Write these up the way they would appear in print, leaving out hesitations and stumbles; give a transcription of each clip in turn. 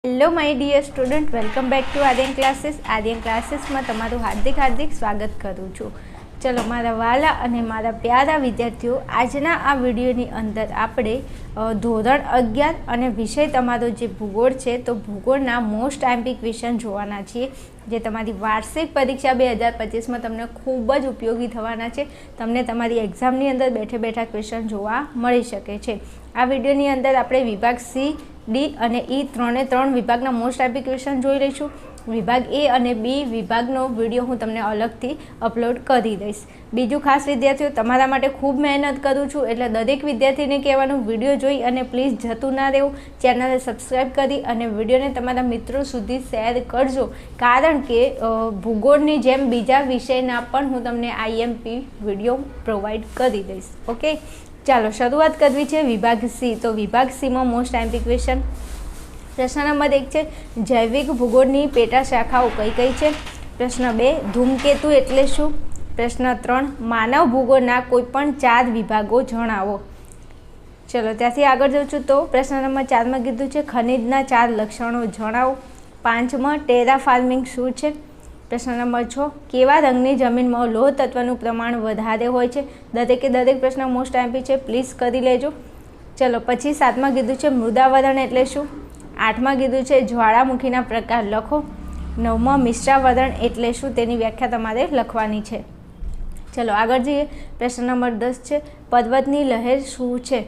Hello my dear student, welcome back to Aryan classes में तमारू हार्दिक स्वागत करूँ छूँ। चलो मारा वाला अने मारा प्यारा विद्यार्थीओ, आजना आ विडियोनी अंदर आपणे धोरण 11 अने विषय तमारो जे भूगोळ छे तो भूगोळना मोस्ट एमपी क्वेश्चन जोवाना छीए, जे तमारी वार्षिक परीक्षा 2025 में तमने खूब ज उपयोगी थवाना छे। तमने तमारी एक्जामनी अंदर बैठे बैठा क्वेश्चन जोवा मळी शके छे। आ विडियोनी अंदर आपणे विभाग सी, डी અને ई ત્રણે ત્રણ વિભાગના મોસ્ટ એમપી ક્વેશ્ચન જોઈ લઈશું। વિભાગ એ અને બી વિભાગનો વિડીયો હું તમને અલગથી અપલોડ કરી દઈશ। બીજું ખાસ વિદ્યાર્થીઓ, તમારા માટે ખૂબ મહેનત કરું છું, એટલે દરેક વિદ્યાર્થીને કહેવાનું વિડીયો જોઈ અને પ્લીઝ જતું ના રહેવું, ચેનલને સબસ્ક્રાઈબ કરી અને વિડીયોને તમારા મિત્રો સુધી શેર કરજો, કારણ કે ભૂગોળની જેમ બીજા વિષયના પણ હું તમને આઈએમપી વિડીયો પ્રોવાઈડ કરી દઈશ। ઓકે, ચાલો શરૂઆત કરવી છે વિભાગ सी। तो विभाग सी में मोस्ट एमपी क्वेश्चन प्रश्न नंबर 1 है जैविक भूगोळनी पेटा शाखाओ कई कई है। प्रश्न 2 धूमकेतु एटले शुं। प्रश्न 3 मानव भूगोळना कोईपण 4 विभागो जणावो। चलो त्याथी आगळ जाऊं छुं। तो प्रश्न नंबर 4 में कीधुं छे खनिजना 4 लक्षणों जणावो। 5 में टेरा फार्मिंग शुं छे। प्रश्न नंबर 6 केवा रंगनी जमीन में लोह तत्वનું प्रमाण વધારે હોય છે। દરેકે દરેક પ્રશ્ન મોસ્ટ એમપી છે, પ્લીઝ કરી લેજો। ચલો પછી 7માં કીધું છે મૃદાવરણ એટલે શું। 8માં કીધું છે જ્વાળામુખીના પ્રકાર લખો। 9માં મિશ્રાવરણ એટલે શું તેની વ્યાખ્યા તમારે લખવાની છે। ચલો આગળ જઈએ। પ્રશ્ન નંબર 10 છે પર્વતની લહેર શું છે।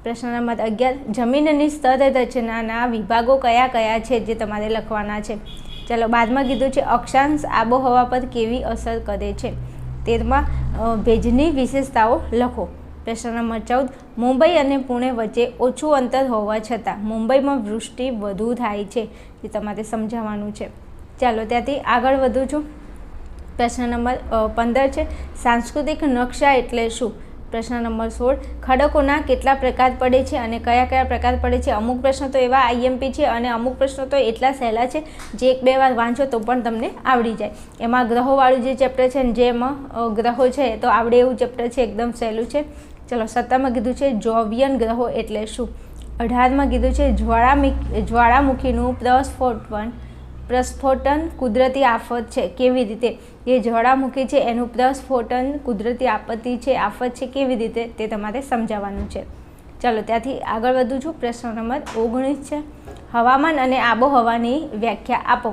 પ્રશ્ન નંબર 11 જમીનની સ્તર રચનાના વિભાગો કયા કયા છે જે તમારે લખવાના છે। चलो बाद में कीधुं छे अक्षांश आबोहवा पर केवी असर करे छे। 13માં भेजनी विशेषताओं लखो। प्रश्न नंबर 14 मुंबई और पुणे वच्चे ओछुं अंतर होवा छतां मुंबई में वृष्टि वधु थाय छे, जे तमारे समजाववानुं छे। चलो त्याथी आगळ वधुं छुं। प्रश्न नंबर 15 छे सांस्कृतिक नक्शा एटले शुं। प्रश्न नंबर 16 खडकोना केटला प्रकार पड़े छे अने कया कया प्रकार पड़े छे। अमुक प्रश्न तो एवा आईएमपी छे अने अमुक प्रश्न तो एटला सहेला छे जे एक बे वार वांचो तो पण तमने आवड़ी जाय। एमां ग्रहोवाळुं जे चेप्टर छे जेमां ग्रहो छे तो आवडे एवुं चेप्टर छे, एकदम सहेलुं छे। चलो 17માં कीधुं छे जोवियन ग्रहो एटले शुं। 18માં कीधुं छे ज्वाळामुखीनुं प्रस्फोटन कुदरती आफत है केवी रीते। ये ज्वाळामुखी है एनु प्रस्फोटन कुदरती आपत्ति है, आफत है केवी रीते ते तमारे समजाववानुं छे। चलो त्याथी आगळ वधुं छुं। प्रश्न नंबर 19 है हवामान अने आबोहवानी व्याख्या आपो।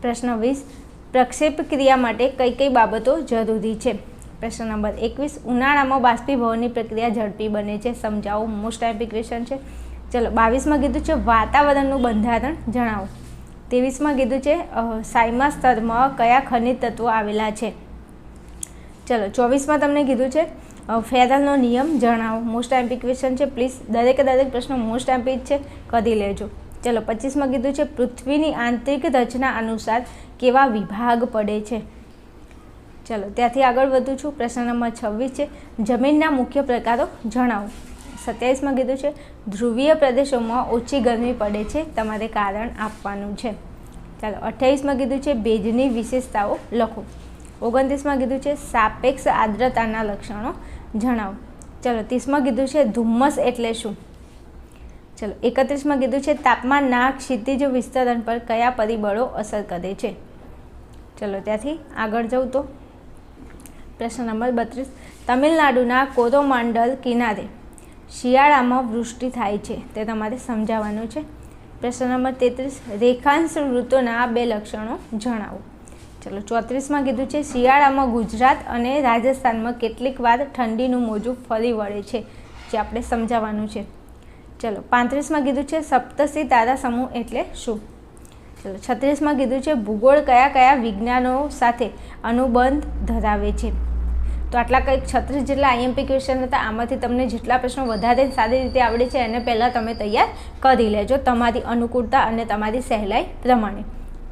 प्रश्न 20 प्रक्षेप क्रिया माटे कई कई बाबतो जरूरी है। प्रश्न नंबर 21 उनाळामां बाष्पीभवननी प्रक्रिया झड़पी बने छे, समजावो। मोस्ट एमपी क्वेश्चन है। चलो 22માં कीधुं छे वातावरणनुं बंधारण जणावो। 23માં कीधुं छे साइमा स्तर में कया खनिज तत्वों आवेला छे। चलो 24માં तमने कीधुं छे फेरलनो नियम जणावो। मोस्ट एमपी क्वेश्चन है, प्लीज दरेके दरेक प्रश्न मोस्ट एमपी है, करी लेजो। चलो 25માં कीधुं छे पृथ्वीनी आंतरिक रचना अनुसार केवा विभाग पड़े छे। चलो त्याथी आगळ वधुं छुं। प्रश्न नंबर 26 है जमीनना मुख्य प्रकारो जणावो। 27માં कीधुं छे ध्रुवीय प्रदेशों में ओછી गरमी पड़े छे, तमारे कारण आपवानुं छे। चलो 28માં कीधुं छे भेजनी विशेषताओं लखो। 29માં कीधुं छे सापेक्ष आर्द्रताना लक्षणों जणावो। चलो 30માં कीधुं छे धुम्मस एटले शुं। चलो 31માં कीधुं छे तापमानना क्षितिज विस्तरण पर कया परिबळो असर करे छे। चलो त्याथी आगळ जाऊं तो प्रश्न नंबर 32 तमिलनाडुना कोरोमांडल किनारे शियाळामां वृष्टि थाय छे ते तमारे समजाववानुं छे। प्रश्न नंबर 33 रेखांश ऋतुना 2 लक्षणों जणावो। चलो 34માં कीधुं छे शियाळामां गुजरात अने राजस्थान में केटलीक वार ठंडीनुं मोजું फरी वळे छे, जे आपणे समजाववानुं छे। चलो 35માં कीधुं छे सप्तसी तारा समूह एटले शुं। चलो 36માં कीधुं छे भूगोळ कया कया विज्ञानो साथे अनुबंध धरावे छे। तो आटला कंईक 36 जेटला आईएमपी क्वेश्चन हता। आमांथी तमने जेटला प्रश्नो वधारे सारी रीते आवडे छे एने पहेला तमे तैयार करी लेजो तमारी अनुकूलता अने तमारी सहेलाई प्रमाणे।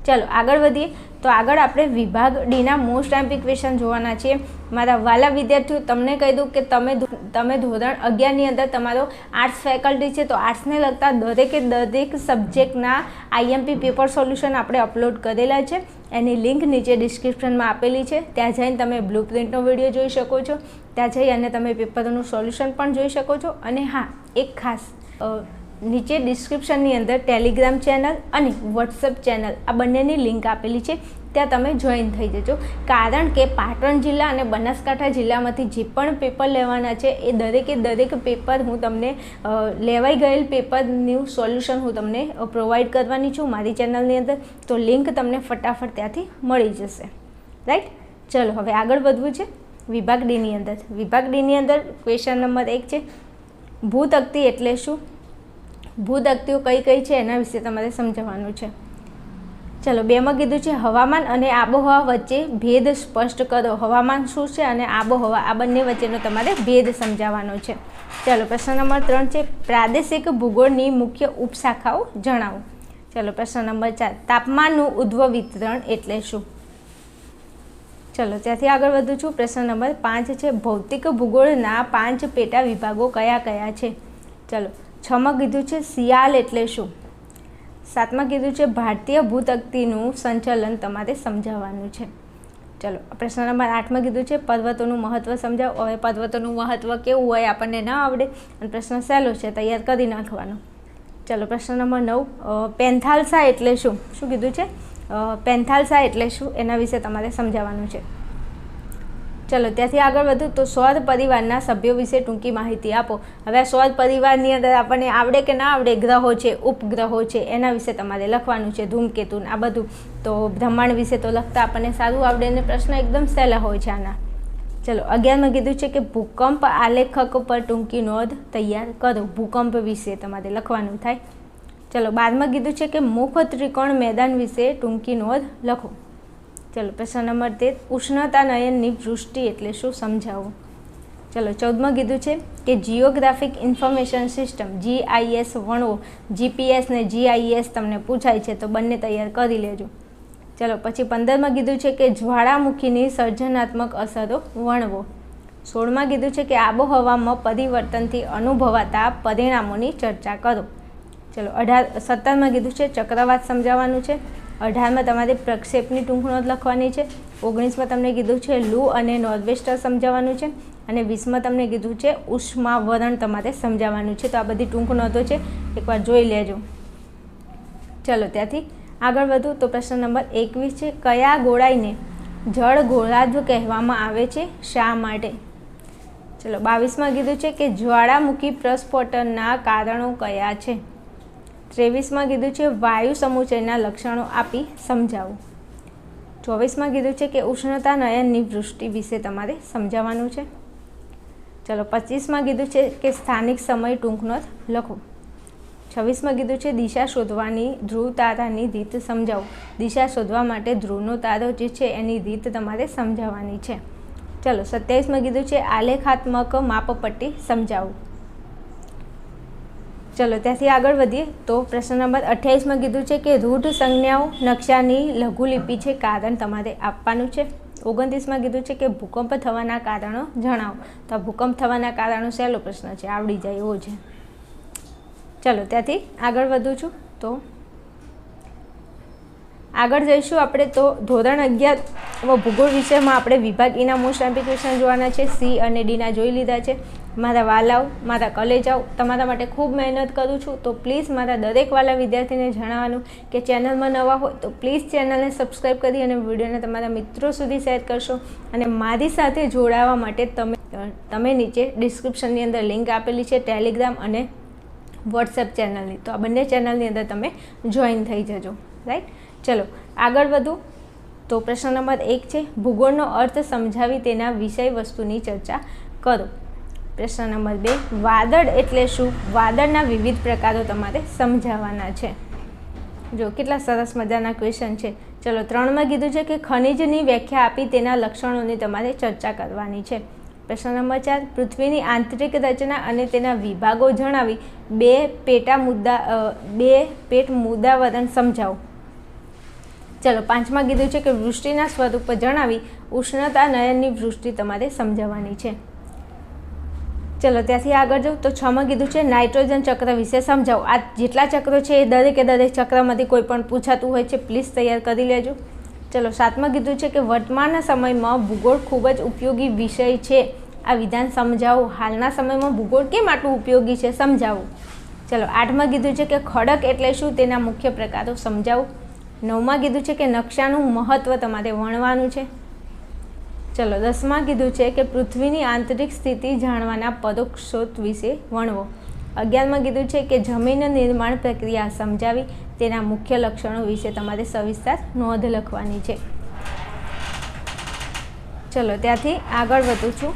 चलो आगळ वधीए। तो आगळ आपणे विभाग डी ना मोस्ट एमपी क्वेश्चन जोवाना छे। मारा वाला विद्यार्थीओ तमने कही दूँ कि तमे धोरण 11 नी अंदर तमारो आर्ट्स फेकल्टी है, तो आर्ट्स ने लगता दरेके दरेक सब्जेक्टना आईएमपी पेपर सोल्यूशन आपणे अपलोड करेला है। एनी लिंक नीचे डिस्क्रिप्शन में आपेली है, त्यां जईने तमे ब्लूप्रिंटनो विडियो जोई शको छो, त्यां जई अने तमे पेपरनुं सोल्यूशन पण जोई शको छो। अने हाँ एक खास નીચે ડિસ્ક્રિપ્શનની અંદર ટેલિગ્રામ ચેનલ અને વોટ્સઅપ ચેનલ આ બંનેની લિંક આપેલી છે, ત્યાં તમે જોઈન થઈ જજો. કારણ કે પાટણ જિલ્લા અને બનાસકાંઠા જિલ્લામાંથી જે પણ પેપર લેવાના છે એ દરેક પેપર હું તમને લેવાઈ ગયેલ પેપરનું સોલ્યુશન હું તમને પ્રોવાઈડ કરવાની છું મારી ચેનલની અંદર. તો લિંક તમને ફટાફટ ત્યાંથી મળી જશે. રાઈટ, ચલો હવે આગળ વધવું છે. વિભાગ ડીની અંદર ક્વેશ્ચન નંબર 1 છે, ભૂતકતી એટલે શું? ભૂતકતીઓ કઈ છે એના વિશે તમારે સમજાવવાનું છે. ચલો 2 માં કીધું છે હવામાન અને આબોહવા વચ્ચે ભેદ સ્પષ્ટ કરો. હવામાન શું છે અને આબોહવા આ બંને વચ્ચેનો તમારે ભેદ સમજાવવાનો છે. ચલો પ્રશ્ન નંબર 3 છે, પ્રાદેશિક ભૂગોળની મુખ્ય ઉપશાખાઓ જણાવો. ચલો પ્રશ્ન નંબર 4, તાપમાનનું ઉદ્ભવ વિતરણ એટલે શું? ચલો ત્યાંથી આગળ વધું છું. પ્રશ્ન નંબર 5 છે, ભૌતિક ભૂગોળના 5 પેટા વિભાગો કયા છે? ચલો 6 માં કીધું છે શિયાળ એટલે શું? 7 માં કીધું છે ભારતીય ભૂતકતીનું સંચાલન તમારે સમજાવવાનું છે. ચલો પ્રશ્ન નંબર 8 માં કીધું છે પર્વતોનું મહત્ત્વ સમજાવો. હવે પર્વતોનું મહત્ત્વ કેવું હોય આપણને ન આવડે અને પ્રશ્ન સહેલો છે, તૈયાર કરી નાખવાનો. ચલો પ્રશ્ન નંબર 9, પેન્થાલસા એટલે શું? શું કીધું છે? પેન્થાલસા એટલે શું એના વિશે તમારે સમજાવવાનું છે. ચલો ત્યાંથી આગળ વધું તો સૌર પરિવારના સભ્યો વિશે ટૂંકી માહિતી આપો. હવે આ સૌર પરિવારની અંદર આપણને આવડે કે ના આવડે, ગ્રહો છે, ઉપગ્રહો છે, એના વિશે તમારે લખવાનું છે, ધૂમકેતુ આ બધું. તો બ્રહ્માંડ વિશે તો લખતા આપણને સારું આવડે અને પ્રશ્ન એકદમ સહેલા હોય છે આના. ચલો 11 માં કીધું છે કે ભૂકંપ આલેખક પર ટૂંકી નોંધ તૈયાર કરો. ભૂકંપ વિશે તમારે લખવાનું થાય. ચલો 12 માં કીધું છે કે મુખ ત્રિકોણ મેદાન વિશે ટૂંકી નોંધ લખો. ચલો પ્રશ્ન નંબર 13, ઉષ્ણતાનયનની વૃષ્ટિ એટલે શું સમજાવો. ચલો 14 માં કીધું છે કે geographic information system GIS વણવો. GPS ને GIS તમને પૂછાય છે તો બંને તૈયાર કરી લેજો. ચલો પછી 15 માં કીધું છે કે જ્વાળામુખીની સર્જનાત્મક અસરો વણવો. 16 માં કીધું છે કે આબોહવામાં પરિવર્તનથી અનુભવાતા પરિણામોની ચર્ચા કરો. ચલો 17 માં કીધું છે ચક્રવાત સમજાવવાનું છે. 18 માં તમારે પ્રક્ષેપની ટૂંક નોંધ લખવાની છે. 19 માં તમને કીધું છે લૂ અને નોર્વેસ્ટર સમજાવવાનું છે. અને 20 માં તમને કીધું છે ઉષ્માવરણ તમારે સમજાવવાનું છે. તો આ બધી ટૂંક નોંધો છે, એકવાર જોઈ લેજો. ચલો ત્યાંથી આગળ વધું તો પ્રશ્ન નંબર 21 છે, કયા ગોળાઈને જળ ગોળાર્ધ કહેવામાં આવે છે, શા માટે? ચલો 22 માં કીધું છે કે જ્વાળામુખી પ્રસ્ફોટનના કારણો કયા છે? 23 માં કીધું છે વાયુ સમુચયના લક્ષણો આપી સમજાવો. 24 માં કીધું છે કે ઉષ્ણતાનયનની વૃષ્ટિ વિશે તમારે સમજાવવાનું છે. ચલો 25 માં કીધું છે કે સ્થાનિક સમય ટૂંક નોંધ લખો. 26 માં કીધું છે દિશા શોધવાની ધ્રુવ તારાની રીત સમજાવો. દિશા શોધવા માટે ધ્રુવનો તારો જે છે એની રીત તમારે સમજાવવાની છે. ચલો 27 માં કીધું છે આલેખાત્મક માપપટ્ટી સમજાવો. ચલો ત્યાંથી આગળ વધીએ તો પ્રશ્ન નંબર 28 માં કીધું છે કે રૂઢ સંજ્ઞાઓ નકશાની લઘુલિપિ છે, કારણ તમારે આપવાનું છે. 29 માં કીધું છે કે ભૂકંપ થવાના કારણો જણાવો. તો આ ભૂકંપ થવાના કારણો સહેલો પ્રશ્ન છે, આવડી જાય એવો છે. ચલો ત્યાંથી આગળ વધું છું તો આગળ જઈશું આપણે તો ધોરણ 11 ભૂગોળ વિષયમાં આપણે વિભાગ ઈના મોસ્ટ એમ્પી ક્વેશ્ચન જોવાના છે. C અને D ના જોઈ લીધા છે. મારા વાલાઓ, મારા કલેજાઓ, તમારા માટે ખૂબ મહેનત કરું છું. તો પ્લીઝ મારા દરેક વાલા વિદ્યાર્થીને જણાવવાનું કે ચેનલમાં નવા હોય તો પ્લીઝ ચેનલને સબસ્ક્રાઈબ કરી અને વિડીયોને તમારા મિત્રો સુધી શેર કરશો. અને મારી સાથે જોડાવા માટે તમે નીચે ડિસ્ક્રિપ્શનની અંદર લિંક આપેલી છે ટેલિગ્રામ અને વોટ્સએપ ચેનલની. તો આ બંને ચેનલની અંદર તમે જોઈન થઈ જજો. રાઈટ, ચલો આગળ વધું તો પ્રશ્ન નંબર 1 છે ભૂગોળનો અર્થ સમજાવી તેના વિષય વસ્તુની ચર્ચા કરો. પ્રશ્ન નંબર 2, વાદળ એટલે શું? વાદળના વિવિધ પ્રકારો તમારે સમજાવવાના છે. જો કેટલા સરસ મજાના ક્વેશ્ચન છે. ચલો 3 માં કીધું છે કે ખનિજની વ્યાખ્યા આપી તેના લક્ષણોની તમારે ચર્ચા કરવાની છે. પ્રશ્ન નંબર 4, પૃથ્વીની આંતરિક રચના અને તેના વિભાગો જણાવી બે પેટ મુદ્દાવરણ સમજાવો. ચલો 5 માં કીધું છે કે વૃષ્ટિના સ્વરૂપ જણાવી ઉષ્ણતાનયનની વૃષ્ટિ તમારે સમજાવવાની છે. ચલો ત્યાંથી આગળ જાઉં તો 6 માં કીધું છે નાઇટ્રોજન ચક્ર વિશે સમજાવો. આ જેટલા ચક્રો છે એ દરેક ચક્રમાંથી કોઈ પણ પૂછાતું હોય છે, પ્લીઝ તૈયાર કરી લેજો. ચલો 7 માં કીધું છે કે વર્તમાન સમયમાં ભૂગોળ ખૂબ જ ઉપયોગી વિષય છે, આ વિધાન સમજાવો. હાલના સમયમાં ભૂગોળ કેમ આટલું ઉપયોગી છે સમજાવો. ચલો 8માં કીધું છે કે ખડક એટલે શું, તેના મુખ્ય પ્રકારો સમજાવો. 9માં કીધું છે કે નકશાનું મહત્ત્વ તમારે વણવાનું છે. ચલો 10માં કીધું છે કે પૃથ્વીની આંતરિક સ્થિતિ જાણવાના પરોક્ષ સ્ત્રોત વિશે વણવો. 11માં કીધું છે કે જમીન નિર્માણ પ્રક્રિયા સમજાવી, તેના મુખ્ય લક્ષણો વિશે તમારે સવિસ્તાર નોંધ લખવાની છે. ચલો ત્યાંથી આગળ વધું છું.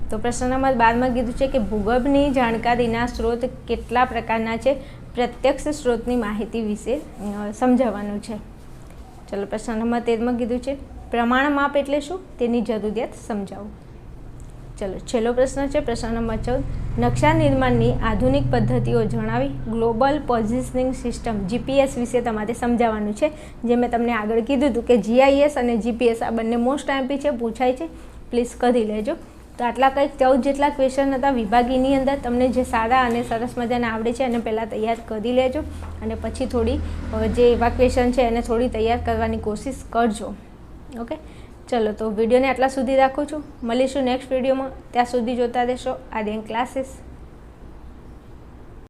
તો પ્રશ્ન નંબર 12માં કીધું છે કે ભૂગર્ભની જાણકારીના સ્ત્રોત કેટલા પ્રકારના છે, પ્રત્યક્ષ સ્ત્રોતની માહિતી વિશે સમજાવવાનું છે. ચલો પ્રશ્ન નંબર 13માં કીધું છે પ્રમાણ માપ એટલે શું, તેની જરૂરિયાત સમજાવો. ચલો છેલ્લો પ્રશ્ન છે પ્રશ્ન નંબર 14, નકશા નિર્માણની આધુનિક પદ્ધતિઓ જણાવી. ગ્લોબલ પોઝિશનિંગ સિસ્ટમ GPS વિશે તમારે સમજાવવાનું છે. જે મેં તમને આગળ કીધું હતું કે GIS અને GPS આ બંને મોસ્ટ આઈએમપી છે, પૂછાય છે, પ્લીઝ કરી લેજો. તો આટલા કંઈક 14 જેટલા ક્વેશ્ચન હતા વિભાગીની અંદર. તમને જે સારા અને સરસ મજાના આવડે છે એને પહેલાં તૈયાર કરી લેજો અને પછી થોડી જે એવા ક્વેશ્ચન છે એને થોડી તૈયાર કરવાની કોશિશ કરજો. ઓકે, ચલો તો વિડીયોને આટલા સુધી રાખું છું. મળીશું નેક્સ્ટ વિડીયોમાં. ત્યાં સુધી જોતા રહેશો આર્યન ક્લાસીસ.